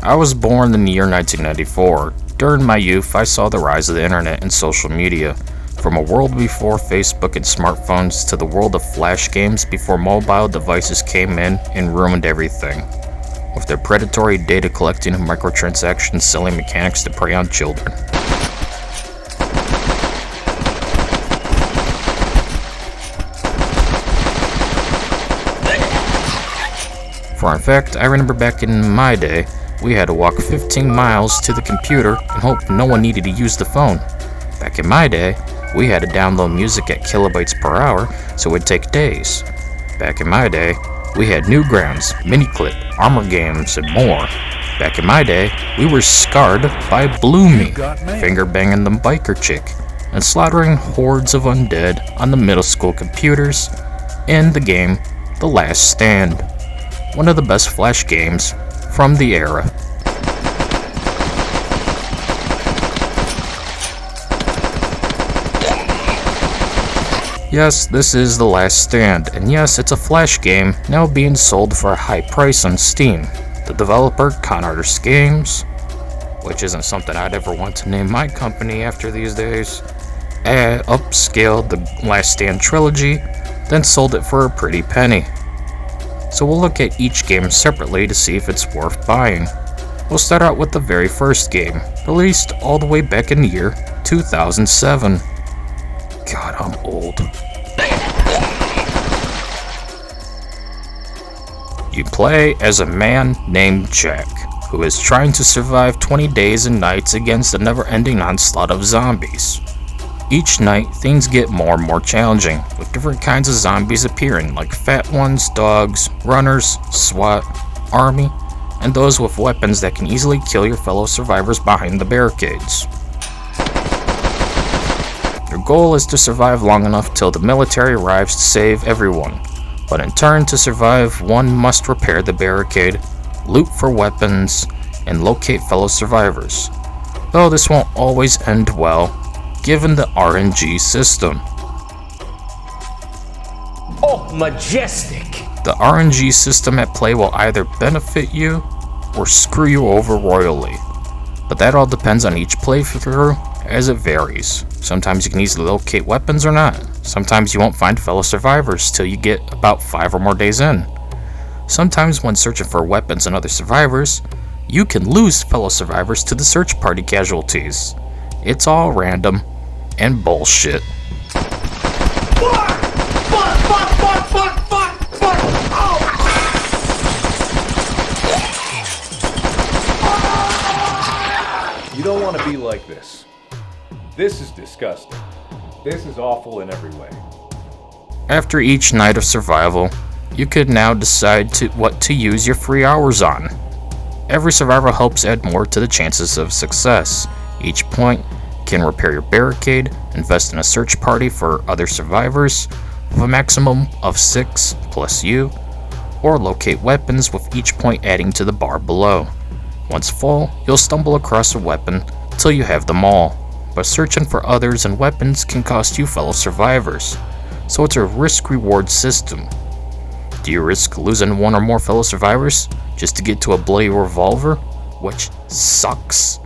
I was born in the year 1994. During my youth, I saw the rise of the internet and social media. From a world before Facebook and smartphones to the world of flash games before mobile devices came in and ruined everything. With their predatory data collecting and microtransactions selling mechanics to prey on children. For in fact, I remember back in my day, we had to walk 15 miles to the computer and hope no one needed to use the phone. Back in my day, we had to download music at kilobytes per hour, so it would take days. Back in my day, we had Newgrounds, Miniclip, Armor Games, and more. Back in my day, we were scarred by Bloomy, finger-banging the biker chick, and slaughtering hordes of undead on the middle school computers in the game The Last Stand, one of the best flash games from the era. Yes, this is The Last Stand, and yes, it's a flash game now being sold for a high price on Steam. The developer, Con Artist Games, which isn't something I'd ever want to name my company after these days, upscaled The Last Stand trilogy, then sold it for a pretty penny. So we'll look at each game separately to see if it's worth buying. We'll start out with the very first game, released all the way back in the year 2007. God, I'm old. You play as a man named Jack, who is trying to survive 20 days and nights against a never-ending onslaught of zombies. Each night, things get more and more challenging, with different kinds of zombies appearing, like fat ones, dogs, runners, SWAT, army, and those with weapons that can easily kill your fellow survivors behind the barricades. Your goal is to survive long enough till the military arrives to save everyone, but in turn to survive, one must repair the barricade, loot for weapons, and locate fellow survivors. Though this won't always end well, given the RNG system. Oh, majestic! The RNG system at play will either benefit you or screw you over royally, but that all depends on each playthrough as it varies. Sometimes you can easily locate weapons or not. Sometimes you won't find fellow survivors till you get about 5 or more days in. Sometimes when searching for weapons and other survivors, you can lose fellow survivors to the search party casualties. It's all random and bullshit. You don't want to be like this. This is disgusting. This is awful in every way. After each night of survival, you could now decide what to use your free hours on. Every survivor helps add more to the chances of success. Each point can repair your barricade, invest in a search party for other survivors with a maximum of 6 plus you, or locate weapons with each point adding to the bar below. Once full, you'll stumble across a weapon till you have them all, but searching for others and weapons can cost you fellow survivors, so it's a risk-reward system. Do you risk losing one or more fellow survivors just to get to a bloody revolver, which sucks?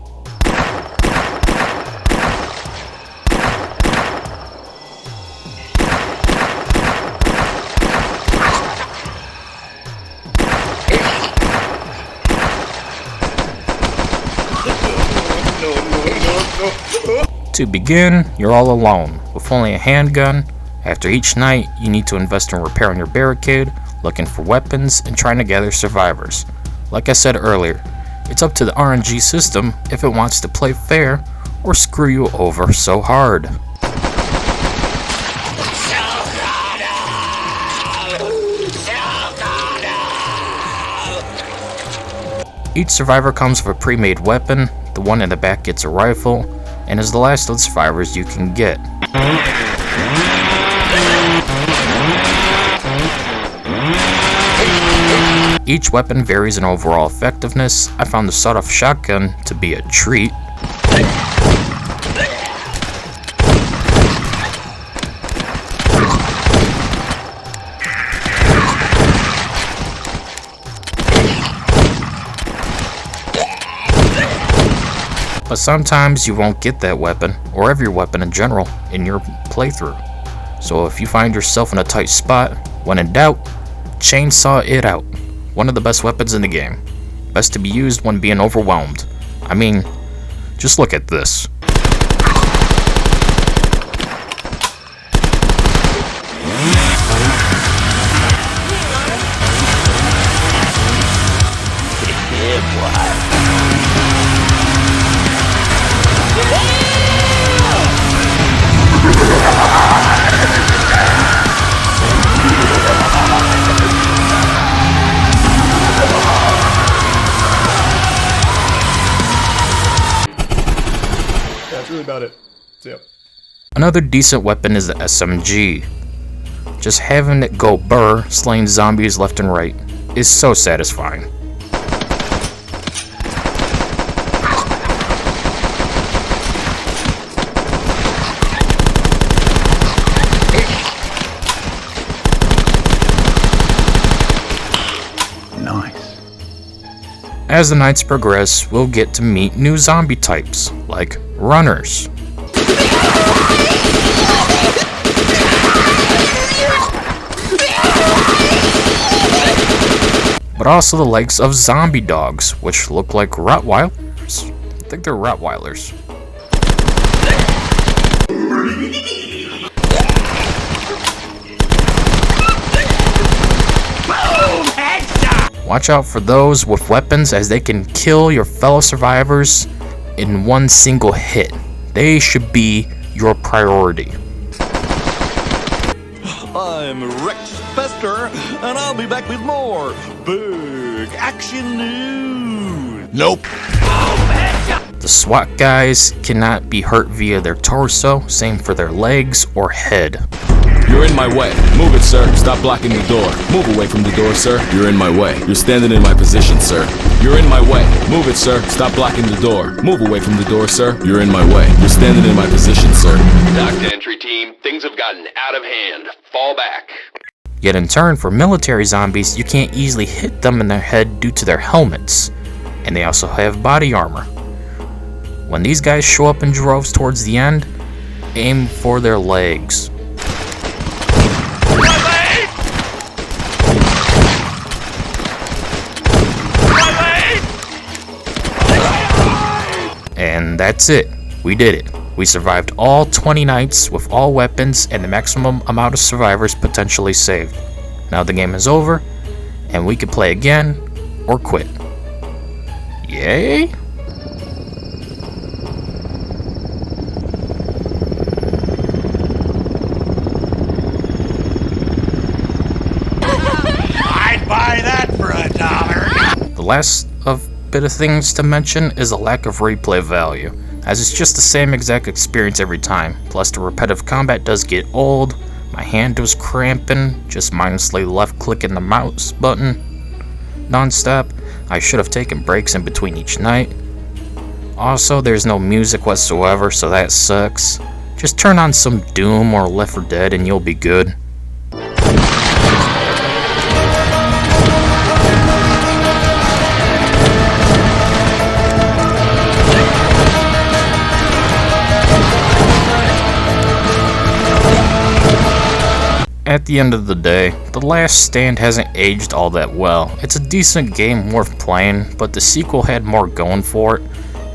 To begin, you're all alone, with only a handgun. After each night, you need to invest in repairing your barricade, looking for weapons, and trying to gather survivors. Like I said earlier, it's up to the RNG system if it wants to play fair or screw you over so hard. Each survivor comes with a pre-made weapon. The one in the back gets a rifle, and is the last of the survivors you can get. Each weapon varies in overall effectiveness. I found the sawed-off shotgun to be a treat. But sometimes you won't get that weapon, or every weapon in general, in your playthrough. So if you find yourself in a tight spot, when in doubt, chainsaw it out. One of the best weapons in the game. Best to be used when being overwhelmed. I mean, just look at this. That's really about it. See ya. Another decent weapon is the SMG. Just having it go burr, slaying zombies left and right, is so satisfying. Nice. As the nights progress, we'll get to meet new zombie types, like runners. But also the likes of zombie dogs, which look like Rottweilers. I think they're Rottweilers. Watch out for those with weapons, as they can kill your fellow survivors in one single hit. They should be your priority. I'm Rex Fester, and I'll be back with more big action news. Nope. The SWAT guys cannot be hurt via their torso, same for their legs or head. You're in my way. Move it, sir. Stop blocking the door. Move away from the door, sir. You're in my way. You're standing in my position, sir. You're in my way. Move it, sir. Stop blocking the door. Move away from the door, sir. You're in my way. You're standing in my position, sir. Dock to entry team, things have gotten out of hand. Fall back. Yet in turn, for military zombies, you can't easily hit them in their head due to their helmets. And they also have body armor. When these guys show up in droves towards the end, aim for their legs. And that's it. We did it. We survived all 20 nights with all weapons and the maximum amount of survivors potentially saved. Now the game is over, and we can play again or quit. Yay? I'd buy that for $1. The last bit of things to mention is a lack of replay value, as it's just the same exact experience every time. Plus the repetitive combat does get old, my hand was cramping, just mindlessly left clicking the mouse button non-stop. I should have taken breaks in between each night. Also, there's no music whatsoever, so that sucks. Just turn on some Doom or Left 4 Dead and you'll be good. At the end of the day, The Last Stand hasn't aged all that well. It's a decent game worth playing, but the sequel had more going for it,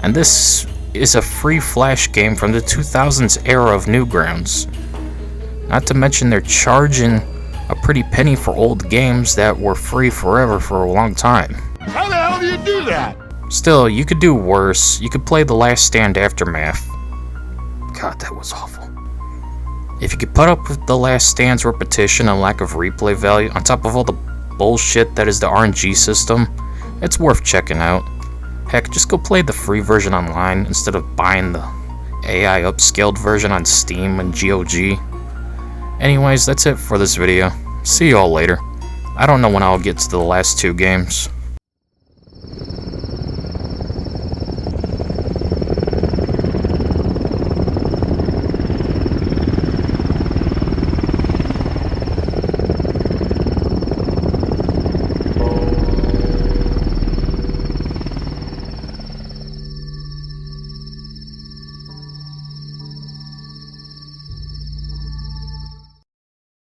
and this is a free flash game from the 2000s era of Newgrounds. Not to mention they're charging a pretty penny for old games that were free forever for a long time. How the hell do you do that? Still, you could do worse. You could play The Last Stand Aftermath. God, that was awful. If you could put up with The Last Stand's repetition and lack of replay value on top of all the bullshit that is the RNG system, it's worth checking out. Heck, just go play the free version online instead of buying the AI upscaled version on Steam and GOG. Anyways, that's it for this video. See y'all later. I don't know when I'll get to the last two games.